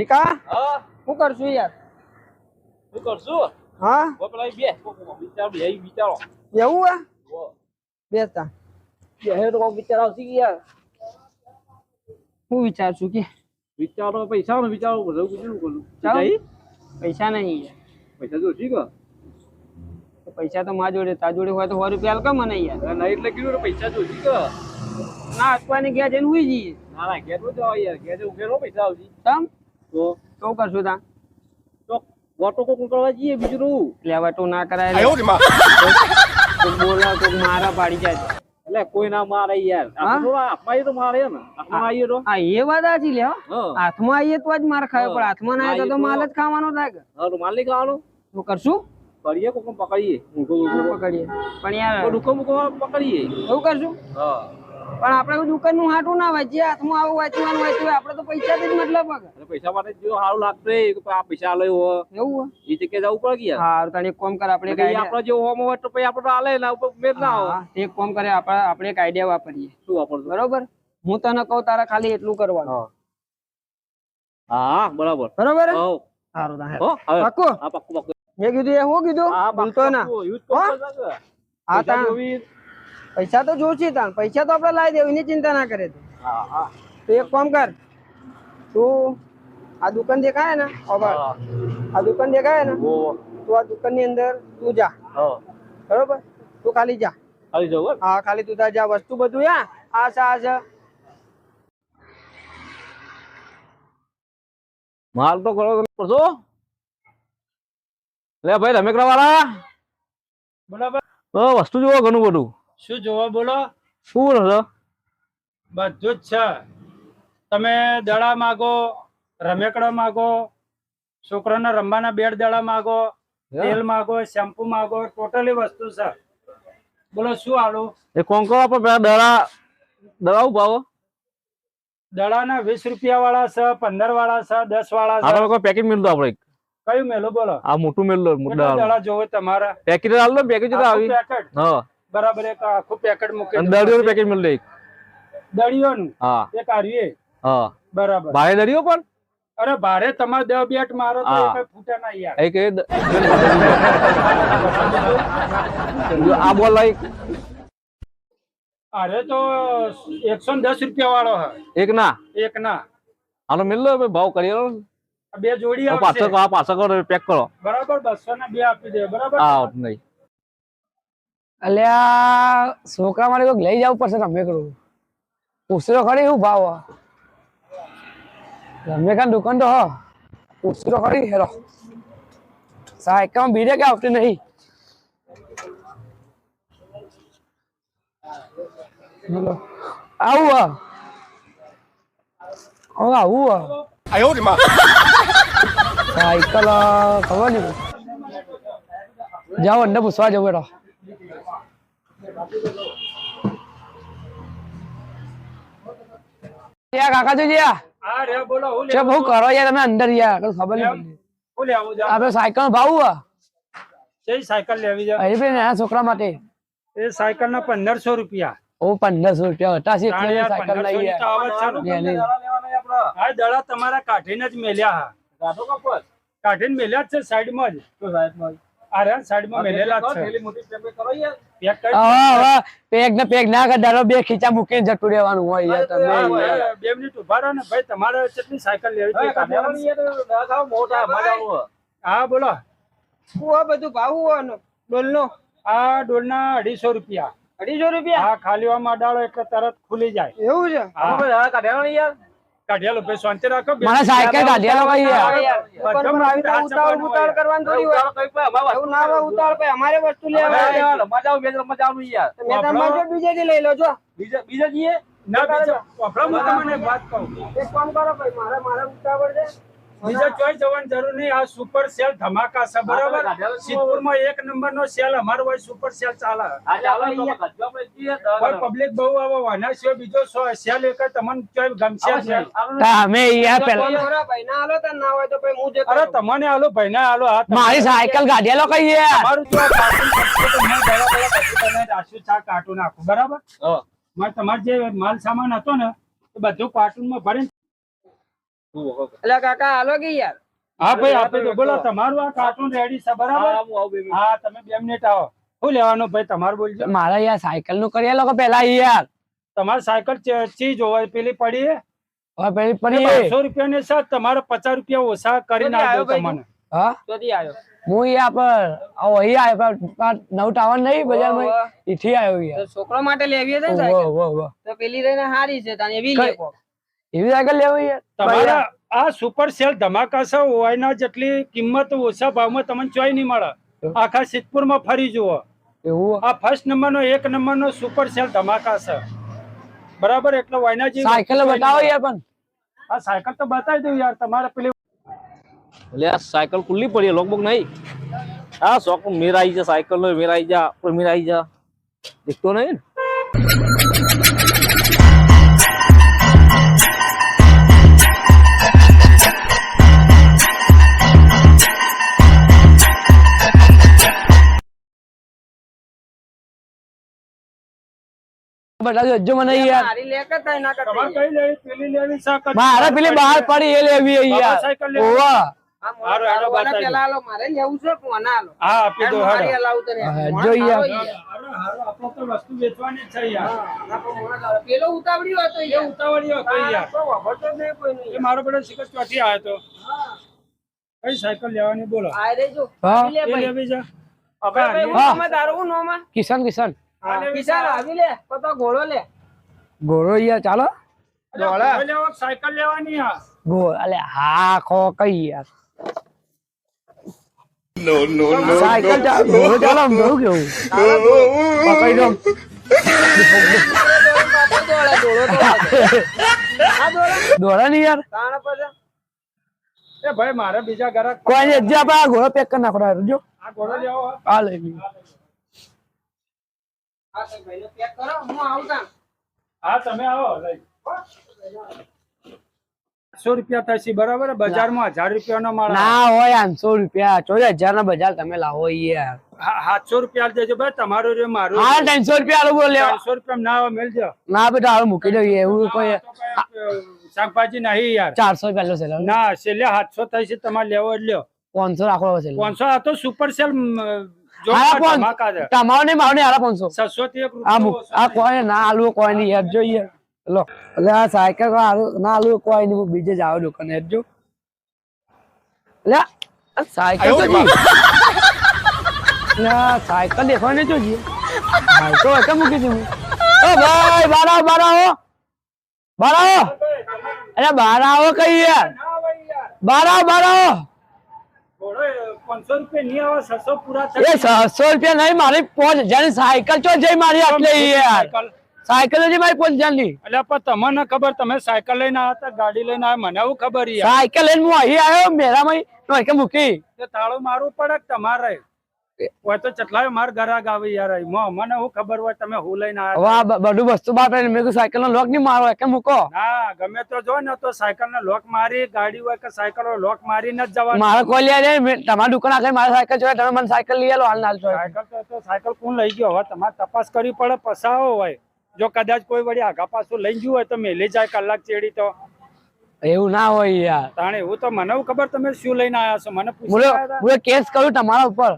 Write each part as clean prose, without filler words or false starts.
ભીકા હા શું કરશું યાર? શું કરશું? હા પેલા વિચારો વિચારો એવું હે? બેસતા બે તો વિચાર આવશે કે યાર હું વિચારશું કે વિચારો પૈસા નો વિચારો બધું કેટલું કરું ચાલ. જઈ પૈસા નહીં યાર. પૈસા તો ઠીક તો પૈસા તો મારા જોડે, તારા જોડે હોય તો 100 રૂપિયા આલ કે મને યાર. નહીં એટલે કીધું પૈસા તો ઠીક ના અત્યારે ગયા જઈને હુઈ જઈએ. ના ના ઘેર નો જવાય યાર ઘેર ઉભેરો પૈસા આવશે તમ તો શું કરશું તા? વોટો કોક કરવા જઈએ બીજું નું લેવા તો ના કરાય. કોક બોલા કોક મારા પાડી જાય. એટલે કોઈ ના મારે યાર હાથમાં તો મારે ને હાથમાં આવીએ તો હા એ વાત સાચી લે. હા હાથમાં આવીએ તો જ માર ખાય, પણ હાથમાં ના આવે તો માલ જ ખાવાનો થાય કે. હા રૂમાલ નહીં ખાવાનું શું કરશું? કરીએ કોક પકડીએ પકડીએ પણ યાર દુકાન મૂકવા પકડીએ એવું કરશું. હા પણ આપણે દુકાન નું હાટું ના હોય, જે હાથમાં આવું વાંચવાનું હોય આપણે તો પૈસા જ મતલબ હે. પૈસા માટે જો સારું લાગતું આ પૈસા આલે હોય એવું એ જગ્યાએ જવું પડે યાર. હા તને એક કામ કર, આપણે એક આપડે જો હોમ હોય તો પછી આપડે આલે ના ઉપર મેળ ના આવે. એક કામ કરે, આપણે એક આઈડિયા વાપરીએ. શું વાપરશું? બરોબર, હું તને કહું તારા ખાલી એટલું કરવાનું. હા બરાબર બરોબર હે? હો સારું તા હો હવે પાક્કું. હા પાક્કું પાક્કું મેં કીધું એ હું કીધું ભૂલતો ના. હા તા પૈસા તો જોશે તા, પૈસા તો આપણે લાવી દેવું, એની ચિંતા ના કરે તું. હા હા તો એક કામ કર, તું આ દુકાન દેખાય ને આ દુકાન દેખાય ને તું આ દુકાન ની અંદર તું જા. બરોબર, તું ખાલી જા. આવી જાવ હા ખાલી તું તાર જા, વસ્તુ બધું યા આ છે. માલ તો કરો પડશો લે ભાઈ રમેકડા વાળા બરાબર. વસ્તુ જોવો ઘણું બધું. શું જોવા બોલો? શું છે? બધું જ છે. તમે દડા માગો, રમેકડા માગો, છોકરાના રમવાના બેડ દડા માગો, તેલ માગો, શેમ્પુ માગો, ટોટલી વસ્તુ છે. બોલો શું આલું? એ કોંકો આપણે દડા ભાવો દડાના 20 રૂપિયા વાળા છે, 15 વાળા છે, 10 વાળા છે. આપણે કોઈ પેકેટ મેળતો આપણે કયું મેલો બોલો? આ મોટું મેળલો દડા જોવે તમારા? પેકેટ આલો પેકેટ તો આવી પેકેટ હા બરાબર, એક આખું પેકેટ મૂકે. દળીઓ પેકેટ મેળ લે દળીઓનું હા એક આર્યે હા બરાબર. ભારે દળીઓ પણ અરે ભારે તમારે 10 બેટ મારો તો એ કઈ ફૂટે ના યાર. એ કે આ બોલ લાઈક અરે તો 110 રૂપિયા વાળો હે એક ના એક ના. હાલો મેળ લો ભાવ કરી લો. આ બે જોડી પાછો આવશે પાછો કરો પેક કરો. બરાબર, 200 ના બે આપી દે. બરાબર. હા નહીં અલ્યા છોકરા માટે કોઈક લઈ જવું પડશે. રમેકડું પૂછરો ખરી શું ભાવ? રમેકડા દુકાન તો હ પૂછરો ખરી હેરો સાયકલ બીજે કે આવતી નહીં. બોલો આવું આવું સાયકલ ખબર નહીં. જાઓ અંદર પૂછવા જવું એનો. કાકા જોજે બહુ કરો યાર તમે અંદર યાર ખબર નહીં. આપડે સાયકલ ભાવ સાયકલ લેવી જાય છોકરા માટે. એ સાયકલ ના 1500 રૂપિયા. ઓ 1500 રૂપિયા હતા સાયકલ લઈ દડા તમારા કાઢીને જ મેલ્યા. કાઢીને મેલ્યા જ છે સાઈડ માં જ. અરે સાઈડ માં મેલેલા જ છે. પેક ને પેક ના કર બે ખીચા મૂકીને જતું રહેવાનું હોય યાર. તમે 2 મિનિટ ઉભા રહો ને ભાઈ. તમારે કેટલી સાયકલ લેવી છે? હા બોલો શું આ બધું ભાવ ડોલ નો? આ ડોલ ના 250 રૂપિયા. 250 રૂપિયા? હા ખાલી આમાં ડાળો એટલે તરત ખુલી જાય. એવું છે? હા કાઢિયાલો ભાઈ શાંતિ રાખો. મને સાયકલ કાઢિયાલો ભાઈ ઉતાવળ કરવાનું થોડી હોય. એવું ના હોય ઉતાવળ ભાઈ. અમારે વસ્તુ લેવા બીજે થી લઈ લો છો. બીજા જઈએ ના બીજા તમને વાત કહું. એક કામ કરો ભાઈ, મારે ઉતાવળ છે. બીજા ચોઈ જવાની જરૂર નહીં. આ સુપર સેલ ધમાકા છે. બરાબર, સિદ્ધપુર માં 1 નંબર નો સેલ અમારો હોય. સુપર સેલ ચાલે. પબ્લિક બહુ આવે વાના છે. બીજો સેલ એક તમને ચોઈ ગમશે તમે યાર પેલા ભાઈ ના આલો તો ના હોય તો ભાઈ હું જે. અરે તમને આલો ભાઈ ના આલો. મારી સાયકલ ગાડીયાલો કહીએ તમારું જો કાર્ટૂન નાખું. બરાબર, તમારે જે માલ સામાન હતો ને એ બધું કાર્ટૂન માં ભરીને એટલે કાકા હાલો કે યાર હા ભાઈ આપી દો બોલો તમારું આ કાર્ટૂન રેડી છે બરાબર હા તમે 2 મિનિટ આવો શું લેવાનું ભાઈ તમારું બોલજો મારા યાર સાયકલ નું કરી લોકો પેલા યાર તમારી સાયકલ ચીજ હોય પેલી પડી હવે પેલી પડી 500 રૂપિયા ને સાથ તમારે 50 રૂપિયા ઓછા કરી નાખજો તમને હા ક્યાંથી આવ્યો હું યાર પર અહીં આવ્યો નવ ટાવર નહીં બજારમાં ઈથી આવ્યો યાર તો છોકરો માટે લેવી છે ને વાહ સાયકલ વાહ વાહ તો પેલી રહીને હારી છે તને એવી લે કોક. એવી સાયકલ લેવી યાર તમારા આ સુપર સેલ ધમાકા છે ઓયના જેટલી કિંમત ઓછા ભાવમાં તમને ચોય નહીં મળે આખા સિદ્ધપુર માં ફરી જુઓ એવું આ ફર્સ્ટ નંબર નો 1 નંબર નો સુપર સેલ ધમાકા છે બરાબર એટલે ઓયના જે સાયકલ બતાવો યાર પણ આ સાયકલ તો બતાવી દઉં યાર તમારે પેલી લે આ સાયકલ ખુલ્લી પડી લોકબુક નહીં હા શોખ મેરા આવી જા સાયકલ નો મેરા આવી જા પર મેરા આવી જા દેખતો નહીં બતાવજો હજુ મને યાર હારી લે કે તઈ ના કરતા તમારે કઈ લેવી પેલી લેવી છે મારે પેલી બહાર પડી એ લેવી યાર સાયકલ લેવી ઓવા આ હારું, હેડો મોણા બતાવજો. પેલા આલો મારે લેવું છે કોના આલો હા આપી દો મારી હેડો આલાવું તને હા, જો યાર. આપણે તો વસ્તુ વેચવાની જ છે યાર પેલો ઉતાવળ્યો હતો એ ઉતાવળીઓ કઈ યાર તો વાપરતો જ નહીં કોઈ નહીં એ મારો બેટો શિકર ચોથી આવ્યો તો કઈ સાયકલ લેવાની બોલો આ રે જો હા. આવી લે એ ભાઈ લેવી છે ભાઈ હું હા. નોમાં તારું હું નોમાં કિશન કિશન કિસાન આવી લે તો ઘોડો લે ઘોડો યાર ચાલો ઘોડા લેવા સાયકલ લેવાની હા ઘોડો અલે હા ખો કઈ યાર સાયકલ ઘોડો ચાલો આમ જોઉં કેવું પકડી દો દોડા નહીં યાર એ ભાઈ મારે બીજા ઘરે કોઈ નહીં જે આપણે આ ઘોડો પેક કરી નાખો જો આ ઘોડો લેવો આ લઈ લઈએ. હા તમે આવો લઈ 100 રૂપિયા થશે બરાબર બજારમાં 1000 રૂપિયાનો માલ ના હોય 800 રૂપિયા 14000 ના બજાર તમે લાવો યાર 700 રૂપિયા દેજો ભાઈ તમારું રે મારું હા 300 રૂપિયા આલો બોલ લેવા 400 રૂપિયા ના આવે મેલજો ના બેટા હવે મૂકી દઈએ એવું કોઈ શાકભાજી નહીં યાર 400 પહેલો છે ના છેલ્લે 700 થશે તમારે લેવો એટલે લ્યો 500 રાખો છે 500 આ તો સુપર સેલ જો હા, ધમાકા છે તમારો નહીં મારો નહીં હારા 500 600 થી 1 આ રૂપિયો આ કોઈ ના આલુ કોઈ નહીં યાર જોઈએ લો એટલે આ સાયકલ ના આલુ કોઈ નહીં હું બીજે જાવ દુકાને યાર જો લે આ સાયકલ તો જી લે સાયકલ દેખો ને જો જી ભાઈ તો એકમ મૂકી દી ઓ ભાઈ બારા બારા અરે બારા આવો કઈ યાર બારા ઘોડો 500 રૂપિયા નહીં આવે 600 પૂરા એ 600 રૂપિયા નહીં મારી 5000 ની સાયકલ ચો જઈ મારી આટલે યાર સાયકલ જ મારી 5000 ની એટલે પણ તમને ખબર તમે સાયકલ લઈને આવ્યા હતા ગાડી લઈને આવ્યા મને એવું ખબર યાર સાયકલ લઈને હું અહીં આવ્યો મેરામાં નો એક મૂકી તે તાળું મારવું પડે કે તમારે હોય તો ચટલાય માર ઘરાક આવે યાર મને હું ખબર હોય તમે હું લઈને આવ્યા વાહ બધું વસ્તુ બાપ મેં કીધું સાયકલ નો લોક નહીં મારો કે મૂકો ના ગમે તો જો ને તો સાયકલ ને લોક મારી ગાડી હોય કે સાયકલ હોય લોક મારીને જ જવાનું મારે કોઈ લે નહીં તમારી દુકાન આગળ મારી સાયકલ જોડે તમે મને સાયકલ લઈ આલો હાલ નાલ સાયકલ તો સાયકલ કોણ લઈ ગયો હવે તમારે તપાસ કરવી પડે પસાવો હોય જો કદાચ કોઈ વળી આગા પાછું લઈ ગયું હોય તો મેલી જાય કલાક ચેડી તો એવું ના હોય યાર તાણે એવું તો મને એવું ખબર તમે શું લઈને આવ્યા છો મને પૂછ્યું હું કેસ કરું તમારા ઉપર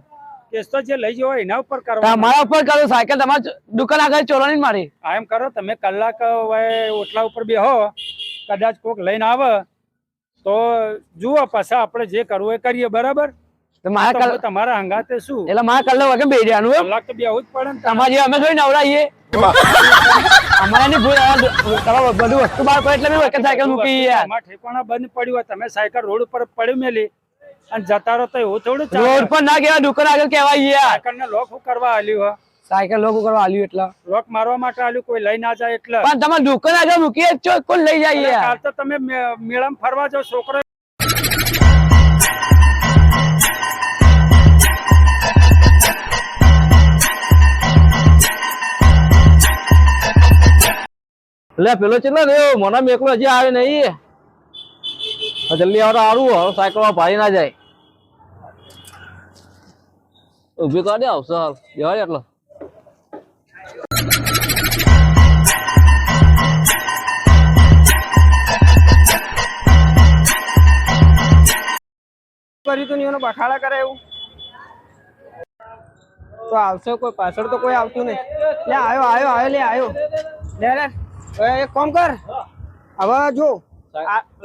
કેસ તો જે લઈ ગયો હોય એના ઉપર કરવા તમારા ઉપર કરું સાયકલ તમારી દુકાન આગળ ચોરવાની જ મારી આ એમ કરો તમે કલાક હોય ઓટલા ઉપર બેહો કદાચ કોક લઈને આવે તો જુઓ પાછા આપણે જે કરવું એ કરીએ બરાબર તો મારા તમારા હંગાતે શું એટલે મારા કલાક વાગે બેસી રહેવાનું એમ કલાક તો બેહવું જ પડે ને તમારે અમે થોડી નવરાઈએ અમારે ની ભૂલ બધું વસ્તુ બહાર પડે એટલે મેં એક સાયકલ મૂકી યાર તમારા ઠેકાણા બંધ પડ્યું હોય તમે સાયકલ રોડ ઉપર પડી મેલી અને જતા રહો તો એવું થોડું રોડ પર ના કેવાય દુકાન આગળ કેવાય યાર સાયકલ ને લોક કરવા આલ્યું હો સાયકલ લોકો કરવા આલ્યું એટલે લોક મારવા માટે આલ્યું કોઈ લઈ ના જાય એટલે પણ તમે દુકાન આગળ મૂકીએ છો કોણ લઈ જાય યાર કાલ તો તમે મેળામાં ફરવા જાઓ છોકરો લે પેલો કેટલો રહ્યો મને એકલો હજી આવે નહીં જલ્દી આવે તો સારું સાયકલ માં ભારી ના જાય ઉભી કરી આવશે હાલ જવાય એટલો કર્યું તું ને એનો બખાડા કરે એવું તો આવશે કોઈ પાછળ તો કોઈ આવતું નહીં લે આયો લે આયો લે હવે એક કામ કર હવે જો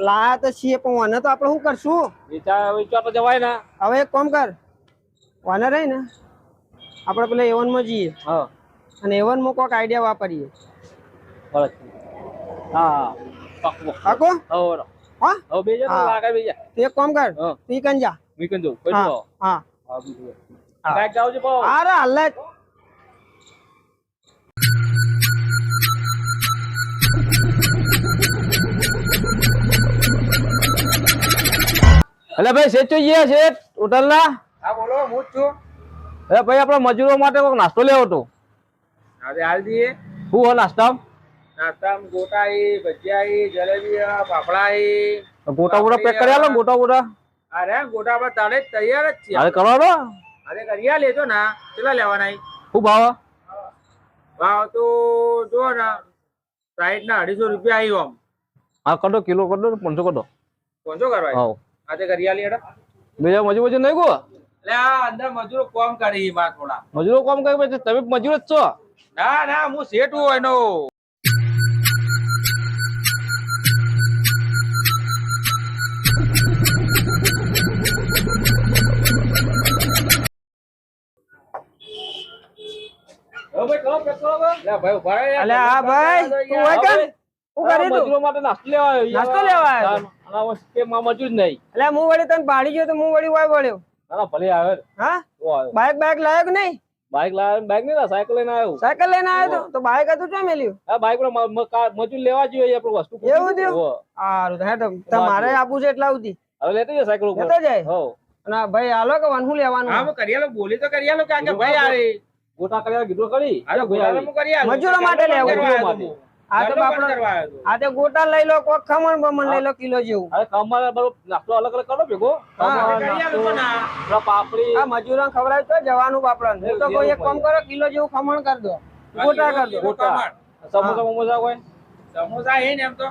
લાયા તો છીએ પણ વાને તો આપણે શું કરશું વિચાર તો જવાય ને. હવે એક કામ કર વાને રહી ને આપણે પેલા એવન માં જઈએ હા અને એવન માં કોઈક આઈડિયા વાપરીએ બરાબર. હા પાકું. હાકો હવે હા હવે બેજા તો લાગે બેજા. તો એક કામ કર હા. તું કન જા વીકેન્ડ જો કોઈ હા તો હા હા બીજું બાઈક જાવ છે પાવ. અરે હાલ એટલે ભાઈ શેઠ તો ગયા શેઠ હોટલ ના. હા બોલો હું જ છું અરે ભાઈ આપણા મજૂરો માટે કોઈક નાસ્તો લેવો હતો. આજે હાલ દઈએ શું હો નાસ્તા? નાસ્તામાં ગોટા ભજીયા જલેબી ફાફડા ગોટા બોટા પેક કરી આલો ગોટા બોટા. અરે ગોટા આપણે તારે તૈયાર જ છીએ અરે કરો તો અરે કરી લેજો ને કેટલા લેવાના શું ભાવ? ભાવ તો જો ને સાઈડ ના 250 રૂપિયા આવી આમ હા કરો કિલો કરો 500 કરો. કોણસો કરવા હા આજે કરી લે બીજા મજૂર નહીં ગો એટલે આ અંદર મજૂરો કોમ કરી માં થોડા મજૂરો કોમ કરે પછી તમે મજૂર જ છો. ના હું શેઠ હું એનો અલે હા ભાઈ તું હોય કેમ શું કરી તું મજૂરો માટે નાસ્તો લેવા આવ્યો. નાસ્તો લેવા આવ્યો? આના વસ્તે માં મજૂર નહીં. એટલે હું વળી તને પાડી ગયો તો હું વળી વાય વળ્યો ના ભલે આવે હા તો આવ્યો. બાઈક લાયો કે નહીં બાઈક લાવ્યો બાઈક નહીં સાયકલ લઈને આવ્યો. સાયકલ લઈને આવ્યો તો બાઈક હતું ક્યાં મેલ્યું હા બાઈક મજૂર લેવા જોઈએ આપણે વસ્તુ એવું થયું? સારું હે તો મારે આપવું છે એટલા સુધી હવે લેતી જાય સાયકલ ઉપર. લેતો જાય હો અને ભાઈ હાલો કે વનહું લેવાનું હા કરીયાલો બોલી તો કરીયાલો કે આગે ભાઈ આવે ગોટા કર્યા કીધું કરી મજૂરો માટે લેવું મજૂરો માટે. આ તો આપણો આ તો ગોટા લઈ લો કોક ખમણ બમણ લઈ લો કિલો જેવું અરે કમાલ બરોબર નાસ્તો અલગ અલગ કરો ભેગો. ખમણ, નાસ્તો, પાપડી આ મજૂરો ખવડાવ તો જવાનું બાપડાને હું તો કોઈ એક કામ કરો કિલો જેવું ખમણ કરી દો ગોટા કરી દો ગોટા સમોસા મમોસા કોઈ સમોસા હે ને એમ તો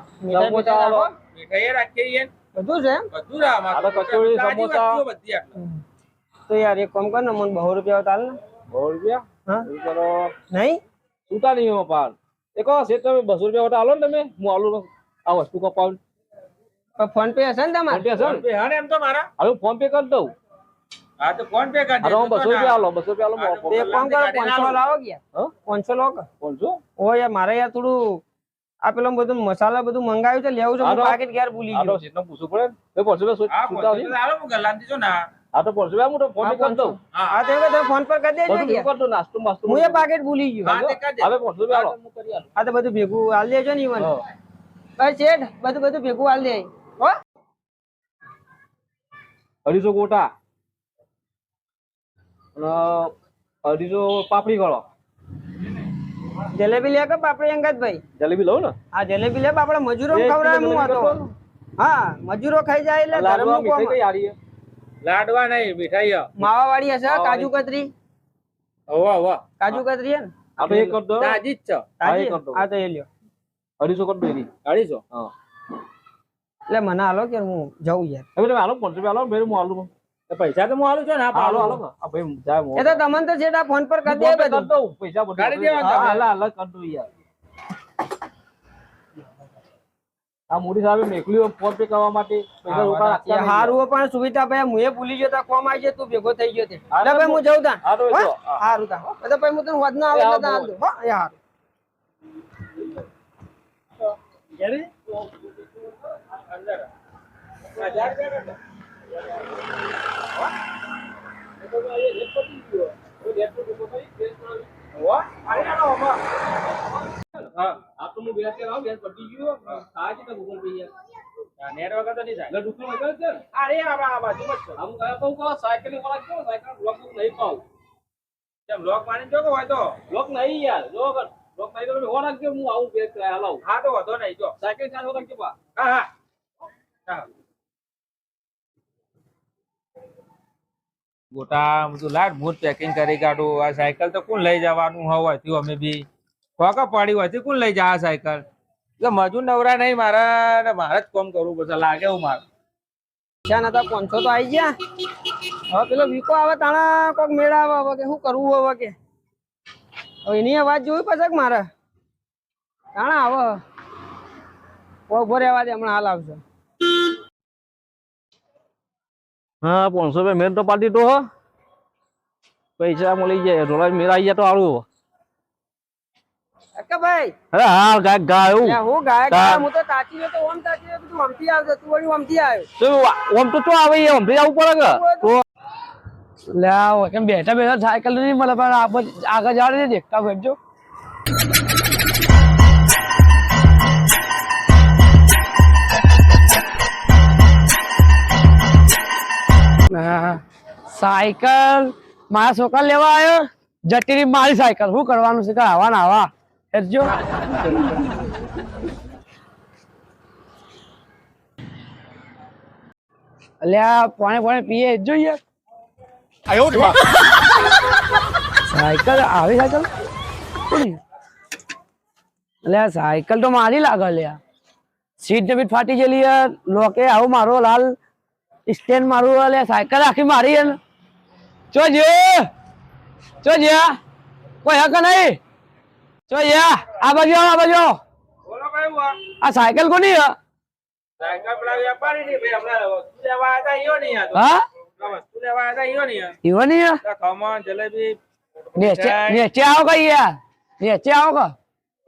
સમોસા આલો. મીઠાઈ રાખીએ બધું છે બધું છે આમાં આ તો કચોરી સમોસા તો યાર એક કામ કર ને મને 200 રૂપિયા તાલ ને 100 રૂપિયા હા એ કરો નહીં છૂટા નહીં એમાં પાન એક છે તમે 200 રૂપિયા વટા આલો ને તમે હું આલું આ વસ્તુ કપાવ ફોન પે હશે ને તમારે ફોન પે હા ને એમ તો મારા હવે ફોન પે કરી દઉં. હા તો ફોન પે કરી અરે હું 200 રૂપિયા આલો 200 રૂપિયા આલો દે એક કામ કરો 500 લાવો ગયા હા 500 લો કે 500 ઓ યાર મારે યાર થોડું આ પેલું બધું મસાલા બધું મંગાવ્યું છે લેવું છે હું પાકેટ ઘેર ભૂલી આ તો ગયો સીટનો પૂછવું પડે ને 500 રૂપિયા છૂટા હોય. હાલો હું ગલામ દીજો ના આ તો 500 રૂપિયા હું તો ફોન પે કરી દઉં. હા તો તમે ફોન પર કરી દેજો બધું કે કરી દઉં નાસ્તો માસ્તો હું એ પાકેટ ભૂલી ગયો હવે 500 રૂપિયા આલો આ તો બધું ભેગું હાલ દેજો ને ઈવન ભાઈ શેઠ બધું ભેગું હાલ દે હો 250 ગોટા અને 250 પાપડી કરો. જલેબી લે કે પાપડી અંગત ભાઈ જલેબી લઉં ને આ જલેબી લે આપણે મજૂરો ખવડાવે હું હતો હા મજૂરો ખાઈ જાય એટલે લાડવા ધર્મનું મીઠાઈ કોમ કઈ આરી લાડવા નહીં મીઠાઈ માવા વાળી હશે કાજુ કતરી કાજુ કતરી હે ને આ તો એક કર દો. તાજી જ છે તાજી? હા તો એ લ્યો 250 કર દો એની. 250 હા એટલે મને હાલો કે હું જઉં યાર હવે તમે આલો 500 રૂપિયા આલો ફેર હું આલું. પૈસા તો હું હાલું છું ને આલો આલો આ ભાઈ જાય એ તો તમને તો છે ફોન પર કરી દે કર બધું દઉં પૈસા બધું કાઢી દેવાના તમે. હાલા હાલા કર દઉં યાર. આ મોદી સાહેબે મેકલ્યું ફોન પે કરવા માટે પૈસા રોકા રાખતા નહીં. હારું પણ સુવિધા ભાઈ હું એ ભૂલી ગયો તા કોમ આવી જાય તું ભેગો થઈ ગયો તે એટલે ભાઈ હું જઉં તા હા તો જો. હારું તા એટલે ભાઈ હું તને વદ ના આવે એટલે તા હાલ દઉં હો એ હારું આ તો હું બેસ કે આવ બેસ પડી ગયો સાજી તો ગૂગલ પે યાર નેટ વગર તો નહીં એટલે દુકાન વગર છે ને અરે આ બાજુ મત આમ કયા કહું કે સાયકલ ની વાળા કેવો સાયકલ બ્લોક નહીં પાઉં કેમ લોક મારી જો કે હોય તો બ્લોક નહીં યાર જો અગર બ્લોક નહીં તો તમે હો રાખજો હું આવું બેસ કે હલાવું હા તો વધો નહીં જો સાયકલ ચાર્જ હો રાખજો બા હા હા ગોટા બધું લાડ મૂળ પેકિંગ કરી કાઢું આ સાયકલ તો કોણ લઈ જવાનું હોય થયું અમે બી ખોકા પાડી હોય કોણ લઈ જા આ સાયકલ મજૂર નવરા નહીં મારા જ કામ કરવું પડશે લાગે એવું મારે પૈસા નતા 500 તો આવી ગયા. હવે પેલો વીકો આવે તાણા કોક મેળા આવે હવે કે શું કરવું હવે કે હવે એની વાત જોવી પડશે કે મારે તાણા આવે ઉભો રહેવા દે હમણાં હાલ આવશે. હા 500 રૂપિયા મેર તો પાડી તો પૈસા મળી જાય થોડા મેર આવી જાય તો સારું. અક્કા ભાઈ અરે હા ગાય ગાયું યા હું ગાય ગાય હું તો તાચી ને તો ઓમ તાચી ને તું આમથી આવજે તું વળી આમથી આવ્યો ઓમ તો આવે આમ જવું પડે કે લે આવો કેમ બેઠા બેઠા સાયકલ નહીં મળે પણ આગળ જવા દે દેખતા બેઠજો. સાયકલ મારા છોકરા લેવા આવ્યો જટીની મારી સાયકલ શું કરવાનું છે કે આવા ને આવા હેરજો. અલ્યા પાણી પીએ જોઈએ સાયકલ આવી સાયકલ અલ્યા સાયકલ તો મારી લાગે અલ્યા સીટ ને બી ફાટી ગયેલી યાર લોકે આવું મારો લાલ સ્ટેન્ડ મારું અલ્યા સાયકલ આખી મારી યાર ચો જ્યા કોઈ હક નહીં ચો જ્યા આ બાજુ બોલો ભાઈ હુઆ આ સાયકલ કોની હે સાયકલ પેલા વ્યાપારી ની ભાઈ હમણાં વસ્તુ લેવા આવ્યા ઈયો નહીં આ તો હા વસ્તુ લેવા આવ્યા ઈયો નહીં ઈવો નહીં હે ખમણ જલેબી નેચે આવો કઈ યાર નેચે આવો કો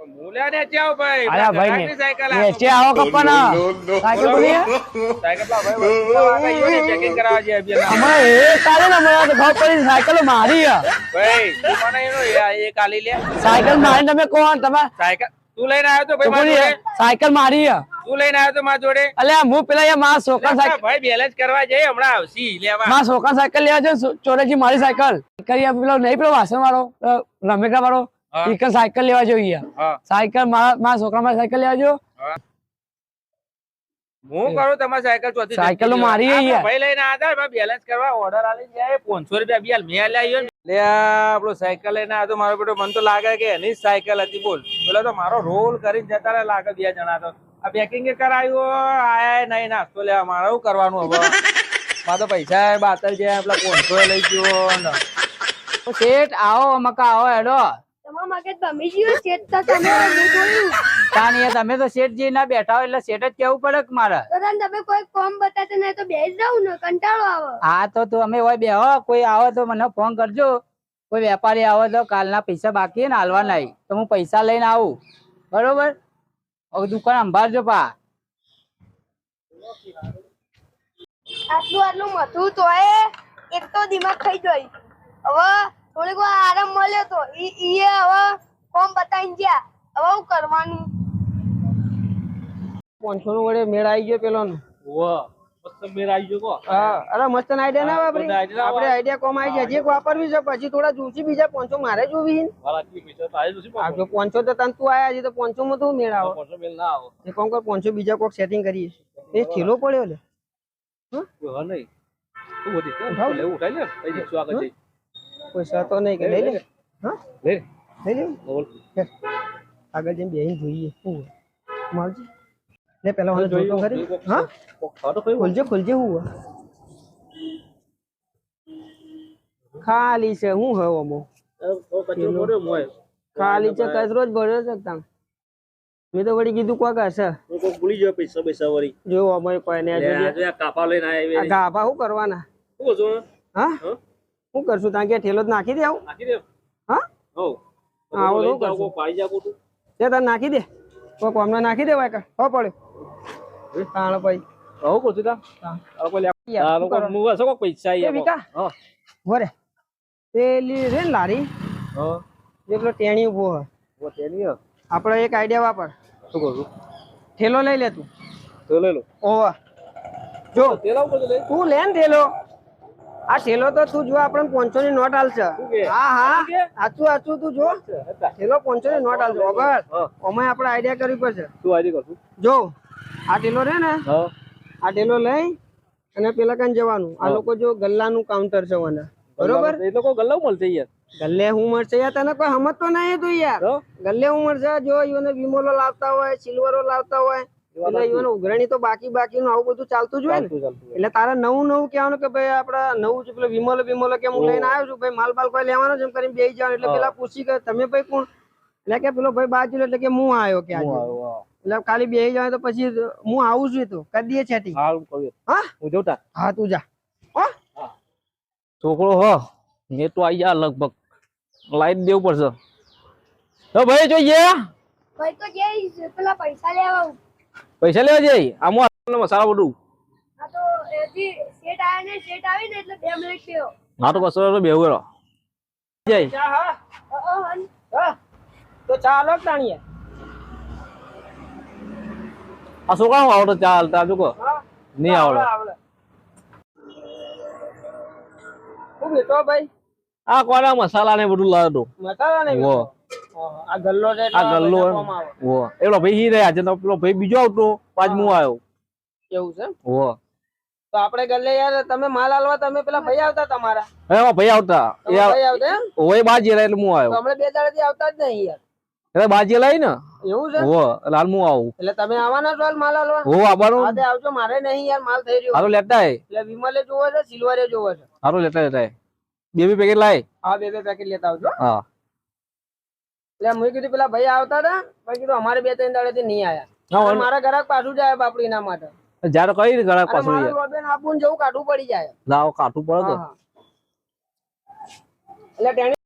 મૂલ્યા ને ચાવ ભાઈ અરે ભાઈ સાયકલ નેચે આવો કપના સાયકલ કોની હે સાયકલ પેલા ભાઈ વસ્તુ લેવા આવ્યા ઈયો ને ચેકિંગ કરાવવા જે અભિયાન અમારે એ કાલે ને મને તો ખબર પડી સાયકલ મારી હે ભાઈ તું મને એનો એ કાલી લે સાયકલ મારી તમે કોણ તમે સાયકલ તું લઈને આવ્યો તો ભાઈ મારી જોડે સાયકલ મારી હે તું લઈને આવ્યો તો મારી જોડે અલ્યા હું પેલા યાર મારા છોકરા સાયકલ ભાઈ બેલેન્સ કરવા જઈએ હમણાં આવશી લેવા મારા છોકરા સાયકલ લેવા છે ચોરેજી મારી સાયકલ કરી પેલો નહીં પેલો વાસણ વાળો રમેકડા વાળો ઈકન સાયકલ લેવા જોઈએ સાયકલ મારા છોકરા મારી સાયકલ લેવા જો હું કરું તમારી સાયકલ ચોથી સાયકલ મારી હે યાર ભાઈ લઈને આવ્યા હતા બેલેન્સ કરવા ઓર્ડર આલી જાય 500 રૂપિયા બિયાલ મેં લાવ્યો લે આપણો સાયકલ લઈને આવ્યો તો મારો બેટો મને તો લાગે કે એની સાયકલ હતી બોલ પેલો તો મારો રોલ કરીને જતા રહે લાગે બે જણા તો આ પેકિંગ કરાયું આયા નહીં નાસ્તો લેવા મારે શું કરવાનું હવે મારે તો પૈસા બાતલ છે પેલા 500 લઈ ગયો ને શેઠ આવો મકા આવો હેડો તમારા મગજ ભમી ગયું શેઠ તો તમે હું જોયું તાની તમે તો શેઠજી ના બેઠા હોય એટલે શેઠ જ કેવું પડે કે મારે તો તમે કોઈ કોમ બતાતે નહીં તો બેસી જાવ ને કંટાળો આવે હા તો તમે હોય બેહો કોઈ આવે તો મને ફોન કરજો કોઈ વેપારી આવે તો કાલના પૈસા બાકી ને હાલવા નહીં તો હું પૈસા લઈને આવું બરોબર હવે દુકાન સંભાળજો પા આટલું મથું તોય એક તો દિમાગ ખાઈ જાય હવે થોડીક વાર આરામ મળ્યો તો ઈ હવે કોમ બતાવીને ગયા હવે હું કરવાનું 500 નું વડે મેળ આવી ગયો પેલો વાહ મસ્ત મેર આવી ગયો કો હા અરે મસ્ત આઈડિયા ના વાપરી આપણે આઈડિયા કોમ આવી જાય જે વાપરવી છે પછી થોડા જોશી બીજા 500 મારે જોવી વાલા આટલી પૈસા તો આવી જશે આ જો 500 તો તન તું આયા છે તો 500 માં તો મેળ આવો 500 મેલ ના આવો એ કોમ કર 500 બીજા કોક સેટિંગ કરીએ એ થેલો પડ્યો લે હા નહીં તું વધી લે ઉઠાઈ લે કઈ દીક્ષો આગળ જઈ પૈસા તો નહીં કે લઈ લે હા લે લઈ લે બોલ આગળ જઈને બેહીને જોઈએ શું મારજી લે પેલા મને જોઈ તો ખરી હા ખાતો કઈ ખોલજે હું ખાલી છે હું હવે ઓમો કચરો પડ્યો મોય ખાલી છે કચરો જ ભર્યો છે તમ મેં તો વળી કીધું કોક હશે કોઈ ભૂલી ગયો પૈસા વળી જો અમે કોઈ ને આ કાપા લઈને આયા આ ગાભા શું કરવાના શું છો હા શું કરશું ત્યાં કે ઠેલો જ નાખી દે આવું નાખી દે હા હો આવો તો જાવ પાડી જા કોતું તે તને નાખી દે કોક અમને નાખી દે વાય હો પડ્યો તાણ ભાઈ હો કોતું તા આ કોઈ આ લોકો મુવા સકો પૈસા એ વિકા હા વરે પેલી રે ને લારી હા એકલો ટેણી ઉભો હે ઓ તેની આપણે એક આઈડિયા વાપર શું કરું ઠેલો લઈ લે તું તો લઈ લો ઓવા જો તેલા ઉપર લે તું લે ને ઠેલો આ ઠેલો તો તું જો આપણે 500 ની નોટ આલશે હા હા આચું તું જો ઠેલો 500 ની નોટ આલશે બરાબર ઓમાં આપણે આઈડિયા કરવી પડશે તું આઈડી કરશું જો આ ઠેલો રે ને હા આ ઠેલો લઈ અને પેલા કાન જવાનું આ લોકો જો ગલ્લાનું કાઉન્ટર છે વાના બરોબર એ લોકો ગલ્લાવ મળશે યાર ગલ્લે હું મળશે યાર તને કોઈ સમજ તો નહીં તું યાર ગલ્લે હું મળશે જો ઈઓને વિમોલો લાવતા હોય સિલ્વરો લાવતા હોય એટલે ઈવન ઉઘરાણી તો બાકી નું આવું બધું ચાલતું જ હોય ને. એટલે તારે નવું કહેવાનું કે ભાઈ આપડા નવું છે પેલો વિમલ કે હું લઈને આવ્યો છું ભાઈ માલ કોઈ લેવાનો છે એમ કરીને બેસી જવાનું. એટલે પેલા પૂછી કે તમે ભાઈ કોણ, એટલે કે પેલો ભાઈ બાજુ એટલે કે હું આવ્યો કે આજે, એટલે ખાલી બેસી જાય તો પછી હું આવું છું તો કરી દઈએ chatting. હા હું જોતા હા તું જા. છોકરો હો મેં તો આવી જા લગભગ લાઈટ દેવું પડશે. તો ભાઈ જોઈએ ભાઈ તો જે પેલા પૈસા લેવા આવું. પૈસા લેવા જઈ આમાં મસાલા બધું. આ તો એથી સેટ આવે ને સેટ આવી ને એટલે 2 મિનિટ થયો. હા તો બસો બેહું રહો જઈ. ચા હા હન. હા તો ચાલો તાણીએ. આ છોકરા હું આવડે ચા હાલતા જો કહો નહીં આવડે. શું બેઠો ભાઈ? આ કોના મસાલા ને બધું લાવ્યો મસાલા નહીં વો આ ગલ્લો છે આ ગલ્લો વો એલો ભાઈ હી રહ્યા છે તો પેલો ભાઈ બીજો આવતો પાંચમો આવ્યો એવું છે. વો તો આપણે ગલ્લે યાર તમે માલ આલવા તમે પેલા ભાઈ આવતા તમારા એમાં ભાઈ આવતા ભાઈ આવતા એમ ઓય બાજી એટલે હું આવ્યો. તો હમણાં 2 દાડાથી આવતા જ નહીં યાર. એટલે બાજી લાવી ને એવું છે. વો લાલ હું આવું. એટલે તમે આવવાના છો હાલ માલ આલવા? હો આવવાનું. આજે આવજો મારે નહીં યાર માલ થઈ રહ્યો. હારો લેતા હે એટલે વિમલે જોવો છે સિલ્વરે જોવો છે. હારો લેતા બે પેકેટ લાય. હા 2 પેકેટ લેતા આવજો. હા એટલે મેં કીધું પેલા ભાઈ આવતા હતા પછી કીધું અમારે 2-3 દાડાથી નહીં આયા. મારા ઘરાક પાછું જાય બાપડી ના માટે જાડો કઈ ગળા પાછું મારું લોબેન આપું જવું કાઢવું પડી જાય. લાવ કાઠું પડે તો એટલે ટેણી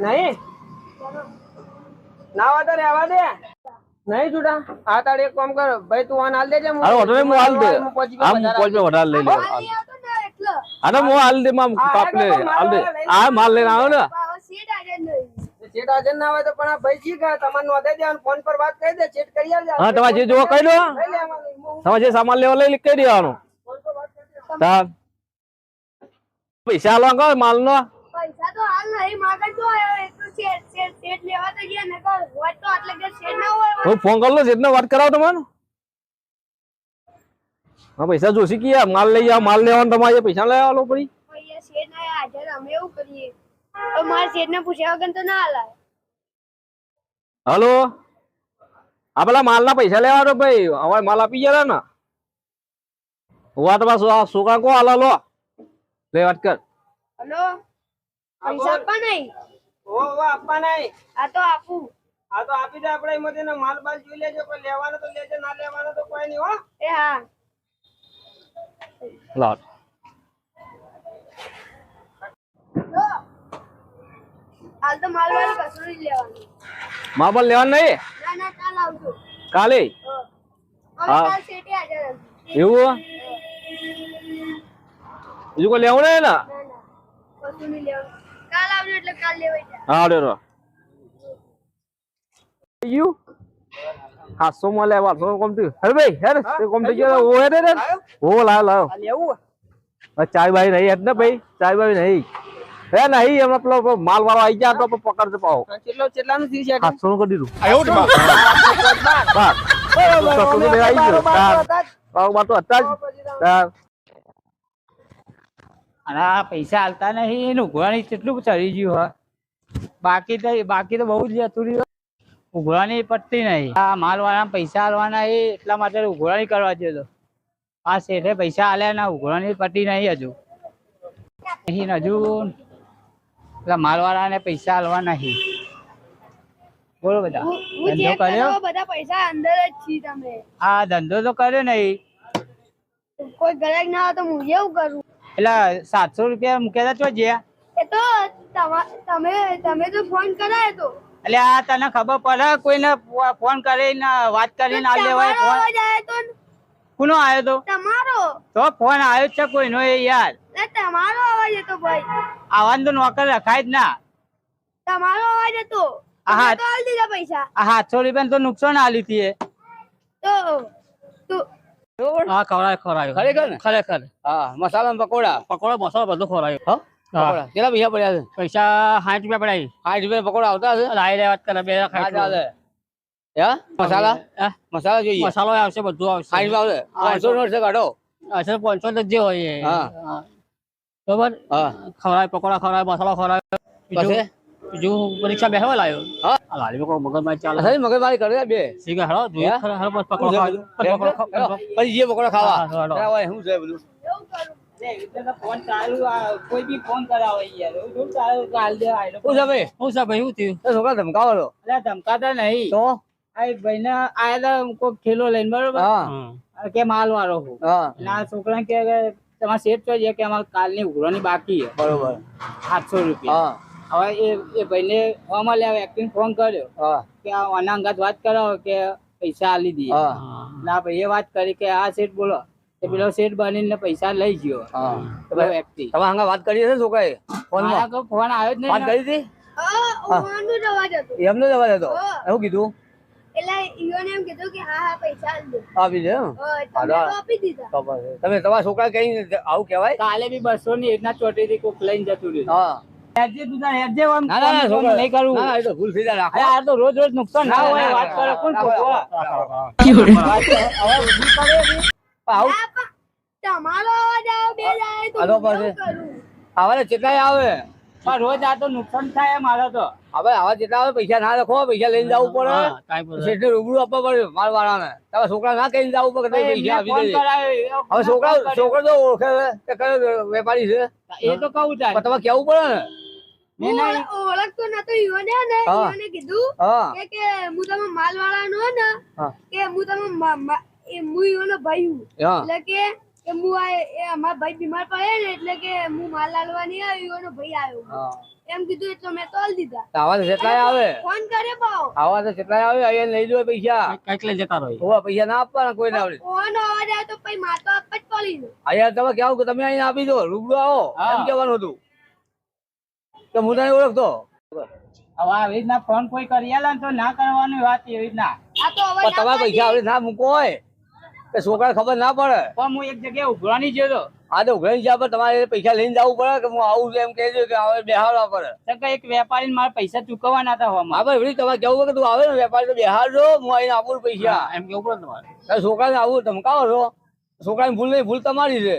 નહીં ના વાતો રહેવા દે નહીં છૂટા. આ તારે એક કામ કર ભાઈ તું આન હાલ દેજે. અરે ઓટો હું હાલ દે આમ પોચ પે વધારે લઈ લે. નહીં આવતો ને એટલે. અરે હું હાલ દે માં કાપ લે હાલ દે આ માલ લઈને આવ્યો ને. હવે સેટ આજે નહીં. ચેટ હાજર ના હોય તો પણ આ ભાઈ જી ગયા તમારે નોંધાઈ દેવાનું ફોન પર વાત કરી દે ચેટ કરી આવજો. હા તમારે જે જોવો કહી દો. લઈ લેવાનું. તમારે જે સામાન લેવા લઈ કહી દેવાનું. તાર પૈસા આલવા કહો માલ નો. પૈસા તો હાલ નહીં માગણ તો આવ્યો એટલું સેટ લેવા તો ગયા ને કર વાત તો આટલે કે સેટ ના હોય. હું ફોન કર લો જેટને વાત કરાવો તમારે. હા પૈસા જોશી કે માલ લઈ જાવ માલ લેવાનું તમારે પૈસા લઈ આવો પડી. ભૈયા સેટ ના હાજર અમે એવું કરીએ તો મારા સેટ ને પૂછ્યા વગર તો ના હાલાય. હલો આ પેલા માલ ના પૈસા લેવા દો ભાઈ હવે માલ આપી ગયા ને. વાત પાછું આ છોકરા કો હાલા લો લે વાત કર. હલો પૈસા આપવા નહીં? ઓ આપવા નહીં. આ તો આપું. આ તો આપી દે આપણે એમાંથી ને માલ બાલ જોઈ લેજો કોઈ લેવાનો તો લેજો ના લેવાનો તો કોઈ નહીં હો. એ હા લાવ હાલ તો માલ વાળી કશું નહીં લેવાનું. માલ બાલ લેવાનું નહીં ના ના કાલ આવજો. કાલે. હવે કાલ સેટે હાજર હશે. એવું બીજું કોઈ લેવું નહીં ને. ના ના કશું નહીં લેવાનું. કાલ આવજો એટલે કાલ લેવાઈ જાય. હા રે યુ હાસો માં લેવા તો કોમ થયું હે ભાઈ હે તે કોમ થઈ ગયો ઓ હે રે ઓ લાવ આ લેવું ચાય ભાઈ નહીં હે ને ભાઈ ચાય ભાઈ નહીં હે નહીં એમ પેલો માલ વાળો આવી જાય તો પકડ દે પાઓ કેટલાનું થયું છે? 700 નું કરી દીધું આયો ને બસ તો લે આવી ગયો પાવ બાતો હતા જ અને આ પૈસા હાલતા નહીં એનું ઉઘરાણી કેટલું ચડી ગયું હા. બાકી તો બહુ જ જતું રહ્યું. ઉઘરાણી પટતી નહીં. આ માલ વાળા પૈસા હાલવાના એ એટલા માટે ઉઘરાણી કરવા જતો. આ શેઠે પૈસા હાલ્યા ના ઉઘરાણી પટી નહીં હજુ. નહીં હજુ પેલા માલ વાળાને પૈસા હાલવા નહીં. બોલો બધા હું ધંધો જે કર્યો. કરો બધા પૈસા અંદર જ છી તમે. આ ધંધો તો કર્યો નહીં. કોઈ ગ્રાહક ના આવે તો હું એવું કરું. એટલે 700 રૂપિયા મૂક્યા હતા જ્યાં. એ તો તમે તો ફોન કરાયો તો. એટલે આ તને ખબર પડે કોઈને ફોન કરીને વાત કરીને આ લેવાય તમારો ફોન અવાજ આવ્યો તો ને? કોનો આવ્યો તો તમારો. તો ફોન આવ્યો છે કોઈનો એ યાર. તમારો અવાજ હતો ભાઈ. આવવાનું તો નોકર રખાય જ ના. તમારો અવાજ હતો. હા. તો આલ દીધા પૈસા. આ 700 રૂપિયા તો નુકસાન આલી હતી. તો હા ખવડાય ખરેખર ને ખરેખર. હા મસાલા પકોડા પકોડા મસાલો બધું ખવડાયું. પકોડા કેટલા પૈસા પડ્યા છે? પૈસા 60 રૂપિયા પડાય. 60 રૂપિયા પકોડા આવતા હશે? લાઈ લે વાત કરે બે હા ખાઈ ચાલે. હે મસાલા હે? મસાલા જોઈએ મસાલો આવશે બધું આવશે. 60 આવશે 500 નો છે કાઢો. અસર 500 જ જે હોય એ. હા. બરોબર હા ખવડાય પકોડા ખવડાય મસાલો ખવડાય પછી જો પરીક્ષા બેહવા લાયો હા. આ લાલી કો મગજમારી ચાલે અસલી મગજમારી કરે બે સીગા હળો જોઈએ હે? ખરા હળો બસ પકડો ખાવા પછી જે પકોડા ખાવા હા, હાલો. ના હોય શું છે બધું ફોન ચાલુ કોઈ બી ફોન કરાવો યાર હું ચાલુ કાલ દે આયલો શું છે ભાઈ હું છે ભાઈ હું થયું એ છોકરા ધમકાવો છો. અલ્યા ધમકાતા નહીં તો આ એક ભાઈને આયા કોઈ ખેલો લઈને બરોબર હા કે માલ વાળો હું હા ના છોકરા કે તમારે સેટ તો છે કે અમારે કાલની ઉઘરાણી બાકી છે બરોબર 800 રૂપિયા હા હવે એ ભાઈને ફોનમાં લેવા એક્ટિંગ ફોન કર્યો હા કે આના અંગાત વાત કરાવો કે પૈસા આલી દઈએ હા ના ભાઈ એ વાત કરી કે આ સેટ બોલો કે પેલો સેટ બનીને પૈસા લઈ ગયો હા પેલો વ્યક્તિ તમારા હંગા વાત કરી હશે છોકરાએ ફોનમાં મારા કોઈ ફોન આવ્યો જ વાત નહીં કરી હતી ઓવાનું જવા જતો એમને જવા દેતો એવું કીધું એટલે ઈયોને એમ કીધું કે હા પૈસા આલ દો આપી દે એમ? તમે તો આપી દીધા ખબર છે. તમે તમારા છોકરા કઈ આવું કહેવાય કાલે બી 200 ની એટના ચોટીથી કોક લઈને જતું રહ્યું હા હેડજે તું તાર હેડજે આમ ના ના ના ફોન છોકરા નહીં કરવું ના ના, એ તો ભૂલ થઈ જાય રાખો અરે આ તો રોજ રોજ નુકસાન ના ના, હોય ના, વાત ના, કરે કોણ ના, ખોટું? ના, હવે ઊભી કરે બી. આવું તમારો અવાજ આવો બે જાય તો આલો હું પાસે. શું કરું? આવા ચેટલાય આવે પણ રોજ આ તો નુકસાન થાય મારે તો હવે આવા જેટલા આવે પૈસા ના રાખો પૈસા લઈને જવું પડે હા, કાંઈ બોલે. શેઠને રૂબરૂ આપવા પડે માલ વાળાને તમારા છોકરા ના કહીને જવું પડે કે તમે પૈસા એમને આપી ફોન દેજે કરાયો, હવે છોકરા છોકરો તો ઓળખે છે કે કયો વેપારી છે એ તો કહું પણ તારે. તમારે કેવું પડે ને મેં નહીં. હું ઓળખતો નતો ઈયોને ને હા. ઈયોને કીધું હા કે હું તમે માલ વાળાનો હો ને હા કે હું તમે હું ઈયોનો ભાઈ હું હા એટલે કે હું આ એ અમારા ભાઈ બીમાર પડે ને એટલે કે હું માલ લાલવા નહીં આવ્યો ઈયોનો ભાઈ આવ્યો હા એમ કીધું એટલે મેં તોલ દીધા આવા તો જેટલાય આવે ફોન કરે પાવ આવા તો જેટલાય આવે અહીંયા લઈ લો પૈસા કાંઈક લઈ જતા રહો. હોવા પૈસા ના આપવાના કોઈ ના આવડે ફોન અવાજ આવે તો પછી માતો આપવા જ પડી ને અહીંયા તમે કેવું કે તમે અહીંયા આપી દો રૂબરૂ આવો હા. એમ કહેવાનું હતું કે હું તને ઓળખતો હવે આવી રીતના ફોન કોઈ કરી આલે ને તો ના કરવાની વાત એવી રીતના આ તો પણ અવાજ તમારા પૈસા આવડે ના મૂકો હોય કે છોકરા ખબર ના પડે પણ હું એક જગ્યાએ ઉભરાની ગયો તો આ તો ઉઘરાણી છે પણ તમારે પૈસા લઈને જવું પડે કે હું આવું છું એમ કહેજો કે હવે બેહાડવા પડે તો કે એક વેપારીને મારા પૈસા ચૂકવવાના હતા હા હોમાં. ભાઈ એવડી તમારે કેવું હોય કે તું આવે ને વેપારી તો બેહાડજો હું આવીને આપું પૈસા એમ કેવું પડે તમારે. તારે છોકરાને આવું ધમકાવો છો છોકરાની ભૂલ નહીં ભૂલ તમારી છે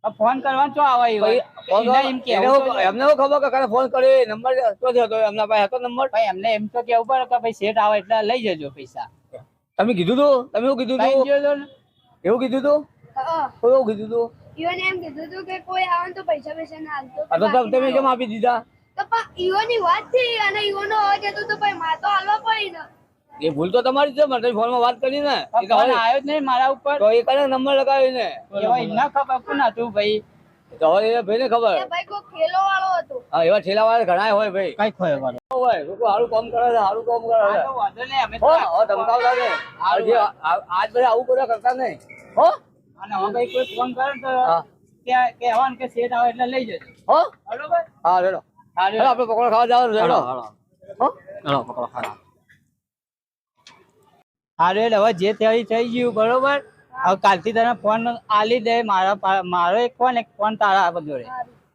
હવે ફોન કરવાનો ચો આવે એ વાત? ફોન એને એમ એને કહેવું તો એવું- એમને એવું ખબર કે કાલે ફોન કર્યો નંબર ક્યાંથી હતો એમના પાસે હતો નંબર ભાઈ એમને એમ તો કેવું પડે કે ભાઈ સેટ આવે એટલે લઈ જજો પૈસા. તમે કીધું તું તમે એવું કીધું કઈ તું ગયો તો ને? એવું કીધું તું કોઈ એવું કીધું તું ઈયોને એમ કીધું હતું કે કોઈ આવે ને તો પૈસા ના હાલતો આ તો તમે કેમ આપી દીધા તો પણ ઈયોની વાત થઈ અને ઈયોનો અવાજ હતો તો પછી માતો હાલવા પડી ને એ ભૂલ તો તમારી જ છે મારે ફોનમાં વાત કરી ને એ તો ફોન હવે- આવ્યો જ નહીં મારા ઉપર. તો એ કને નંબર લગાવી ને એવા એના ખબર કોણ હતું ભાઈ? તો હવે એ ભાઈને ખબર એ ભાઈ કોઈ ખેલો વાળો હતો હા એવા ઠેલા વાળા ઘણા હોય ભાઈ કઈ ખોયો વાળો. હોય લોકો સારું કામ કરે છે સારું કામ કરે છે આ તો વાંધો નહીં, અમે તો હો રાખશું. હવે ધમકાવતા ને આજ બધા આવું બધા કરતા નહીં હો અને હવે ભાઈ કોઈ ફોન કરે ને તો હા કહેવાનું કે સેટ આવે એટલે લઈ જજો. હો બરોબર? હા રેડો હારું. હેલો આપણે પકોડા ખાવા જવાનું રેડો હો હારું એટલે હવે જે થઈ ગયું બરોબર. હવે કાલથી તને ફોન આલી દે મારો એક ફોન તારા જોડે.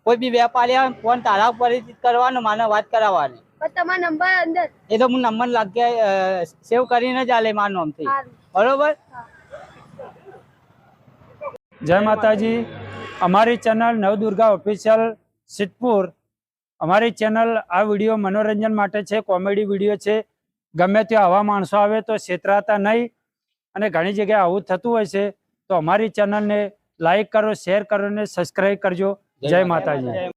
કોઈ બી વેપારી આવે ફોન તારા ઉપર જ કરવાનો માને વાત કરાવવાની. પણ તમારો નંબર અંદર એ તો હું નંબર લાગ્યા સેવ કરીને જ આલે મારું નામથી. સારું. બરોબર? જય માતાજી અમારી ચેનલ નવદુર્ગા ઓફિશિયલ સિદ્ધપુર અમારી ચેનલ આ વિડીયો મનોરંજન માટે છે કોમેડી વિડીયો છે ગમે ત્યાં આવા માણસો આવે તો છેતરાતા નહીં અને ઘણી જગ્યાએ આવું થતું હોય છે તો અમારી ચેનલને લાઈક કરો શેર કરો અને સબસ્ક્રાઈબ કરજો જય માતાજી